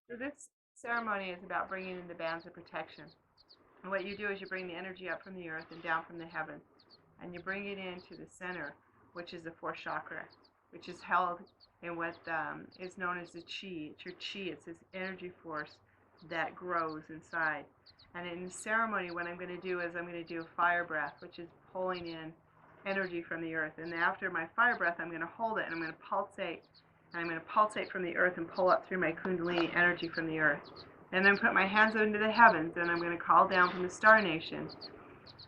So this ceremony is about bringing in the bands of protection. And what you do is you bring the energy up from the earth and down from the heavens, and you bring it into the center, which is the fourth chakra, which is held in what is known as the chi. It's your chi. It's this energy force that grows inside. And in the ceremony, what I'm going to do is I'm going to do a fire breath, which is pulling in energy from the earth. And after my fire breath, I'm going to hold it and I'm going to pulsate. And I'm going to pulsate from the earth and pull up through my kundalini energy from the earth. And then put my hands up into the heavens, and I'm going to call down from the star nation.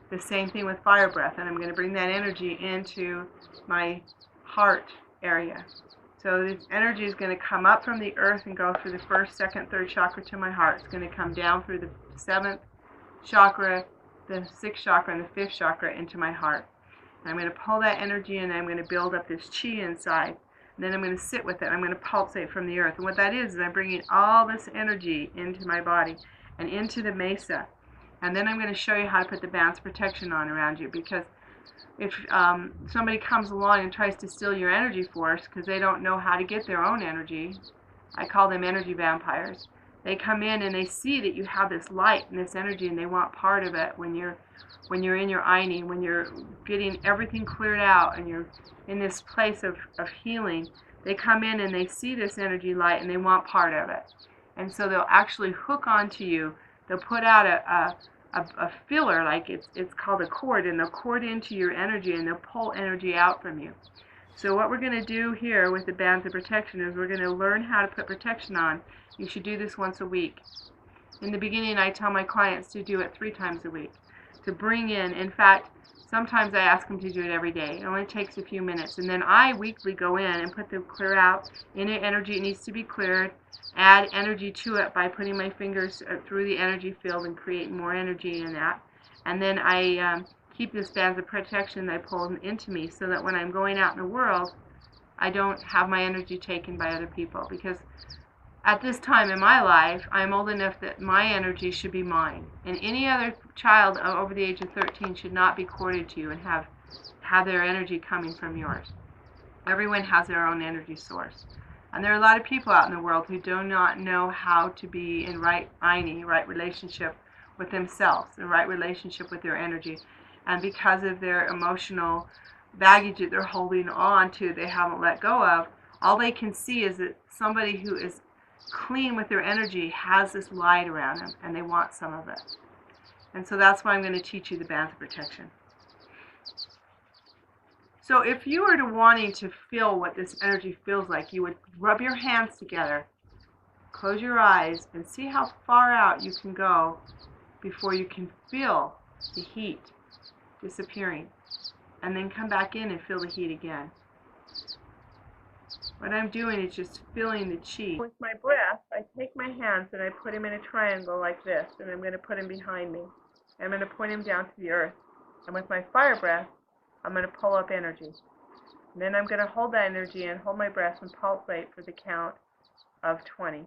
The same thing with fire breath, and I'm going to bring that energy into my heart area. So this energy is going to come up from the earth and go through the first, second, third chakra to my heart. It's going to come down through the seventh chakra, the sixth chakra, and the fifth chakra into my heart. And I'm going to pull that energy in, and I'm going to build up this chi inside. And then I'm going to sit with it. I'm going to pulsate from the earth. And what that is I'm bringing all this energy into my body and into the mesa. And then I'm going to show you how to put the bands of protection on around you, because if somebody comes along and tries to steal your energy force because they don't know how to get their own energy, I call them energy vampires. They come in and they see that you have this light and this energy, and they want part of it when you're in your Aini, when you're getting everything cleared out and you're in this place of healing. They come in and they see this energy light and they want part of it. And so they'll actually hook onto you. They'll put out a filler, like it's called a cord, and they'll cord into your energy and they'll pull energy out from you. So what we're going to do here with the bands of protection is we're going to learn how to put protection on. You should do this once a week. In the beginning, I tell my clients to do it 3 times a week. To bring in fact, sometimes I ask them to do it every day. It only takes a few minutes. And then I weekly go in and put the clear out. Any energy it needs to be cleared. Add energy to it by putting my fingers through the energy field and create more energy in that. And then I keep this bands of protection that I pull into me so that when I'm going out in the world, I don't have my energy taken by other people. Because at this time in my life, I'm old enough that my energy should be mine. And any other child over the age of 13 should not be courted to you and have their energy coming from yours. Everyone has their own energy source. And there are a lot of people out in the world who do not know how to be in right Aini, right relationship with themselves, the right relationship with their energy. And because of their emotional baggage that they're holding on to, they haven't let go of, all they can see is that somebody who is clean with their energy has this light around them, and they want some of it. And so that's why I'm going to teach you the bands of protection. So if you were to wanting to feel what this energy feels like, you would rub your hands together, close your eyes, and see how far out you can go before you can feel the heat disappearing. And then come back in and feel the heat again. What I'm doing is just feeling the chi. With my breath, I take my hands and I put them in a triangle like this, and I'm going to put them behind me. I'm going to point them down to the earth. And with my fire breath, I'm going to pull up energy. And then I'm going to hold that energy and hold my breath and pulsate for the count of 20.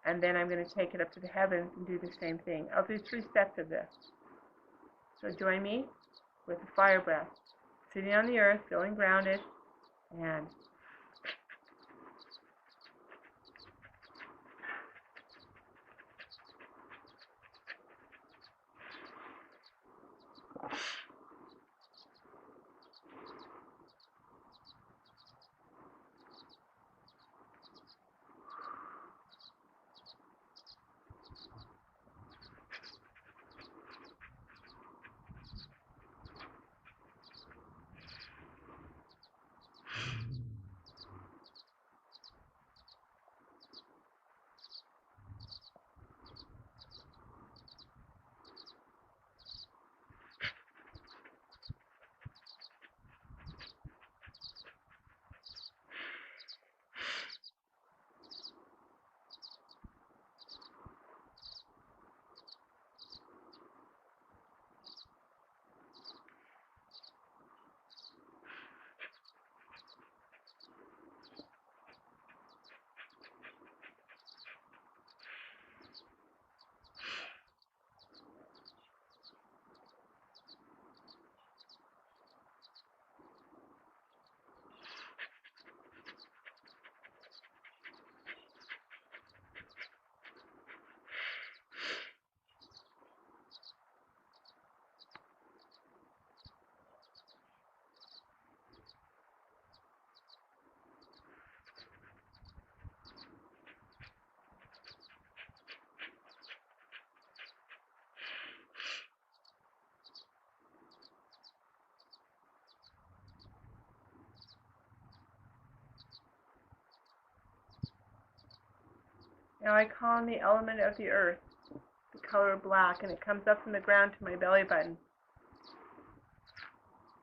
And then I'm going to take it up to the heavens and do the same thing. I'll do 3 sets of this. So join me with the fire breath. Sitting on the earth, feeling grounded, and Now I call on the element of the earth, the color black, and it comes up from the ground to my belly button.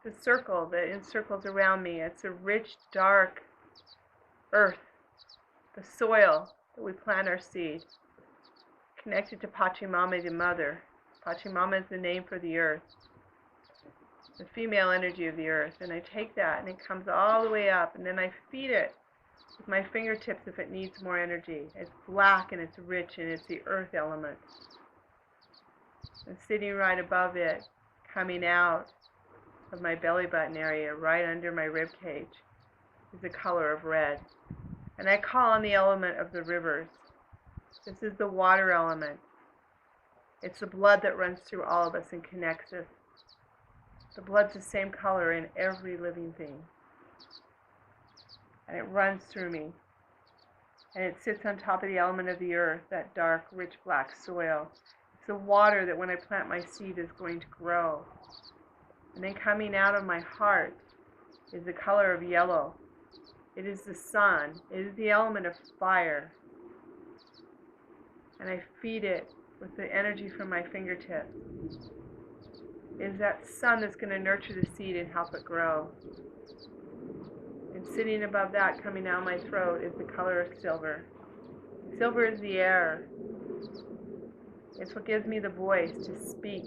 The circle that encircles around me, it's a rich, dark earth, the soil that we plant our seed, connected to Pachamama, the mother. Pachamama is the name for the earth, the female energy of the earth. And I take that and it comes all the way up, and then I feed it with my fingertips if it needs more energy. It's black and it's rich and it's the earth element. And sitting right above it, coming out of my belly button area, right under my rib cage, is the color of red. And I call on the element of the rivers. This is the water element. It's the blood that runs through all of us and connects us. The blood's the same color in every living thing. And it runs through me. And it sits on top of the element of the earth, that dark, rich black soil. It's the water that when I plant my seed is going to grow. And then coming out of my heart is the color of yellow. It is the sun. It is the element of fire. And I feed it with the energy from my fingertips. It is that sun that's going to nurture the seed and help it grow. And sitting above that, coming down my throat, is the color of silver. Silver is the air. It's what gives me the voice to speak.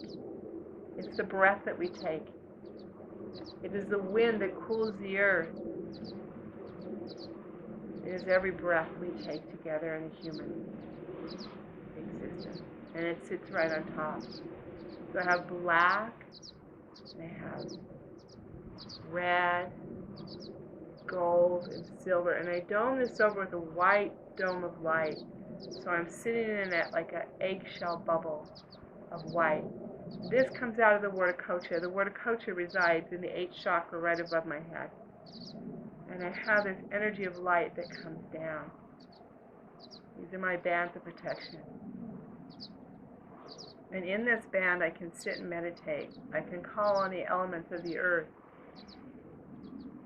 It's the breath that we take. It is the wind that cools the earth. It is every breath we take together in a human existence. And it sits right on top. So I have black, and I have red, gold, and silver. And I dome this over with a white dome of light. So I'm sitting in it like an eggshell bubble of white. This comes out of the Wurdakocha. The Wurdakocha resides in the 8th chakra right above my head. And I have this energy of light that comes down. These are my bands of protection. And in this band I can sit and meditate. I can call on the elements of the earth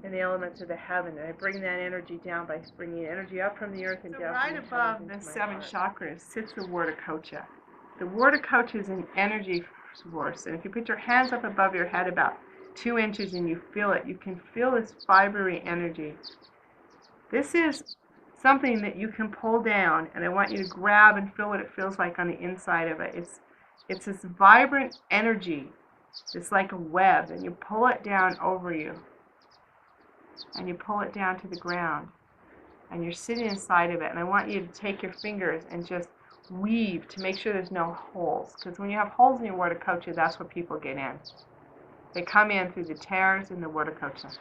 and the elements of the heaven. And I bring that energy down by bringing energy up from the earth and down right from the above heavens the into my 7 heart. chakras Sits the Wurdakocha. The Wurdakocha is an energy source. And if you put your hands up above your head about 2 inches and you feel it, you can feel this fibery energy. This is something that you can pull down, and I want you to grab and feel what it feels like on the inside of it. It's this vibrant energy. It's like a web, and you pull it down over you. And you pull it down to the ground. And you're sitting inside of it, and I want you to take your fingers and just weave to make sure there's no holes. Because when you have holes in your Wurdakocha, that's where people get in. They come in through the tears in the Wurdakocha.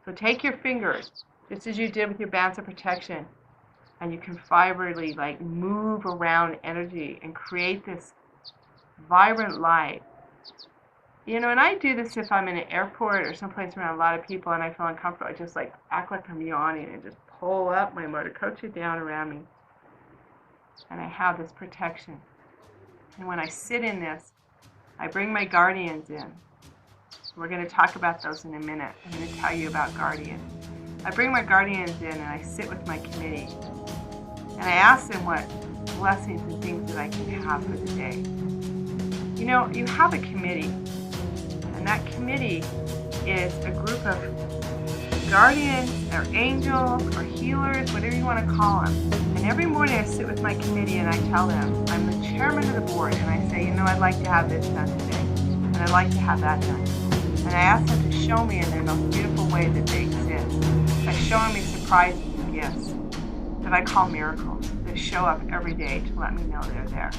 So take your fingers, just as you did with your bands of protection, and you can fibrally like move around energy and create this vibrant light. You know, and I do this if I'm in an airport or someplace around a lot of people and I feel uncomfortable. I just like act like I'm yawning and just pull up my Wurdakocha down around me. And I have this protection. And when I sit in this, I bring my guardians in. We're going to talk about those in a minute. I'm going to tell you about guardians. I bring my guardians in and I sit with my committee. And I ask them what blessings and things that I can have for the day. You know, you have a committee. And that committee is a group of guardians or angels or healers, whatever you want to call them. And every morning I sit with my committee and I tell them, I'm the chairman of the board, and I say, you know, I'd like to have this done today. And I'd like to have that done. And I ask them to show me in their most beautiful way that they exist. By showing me surprises and gifts that I call miracles that show up every day to let me know they're there.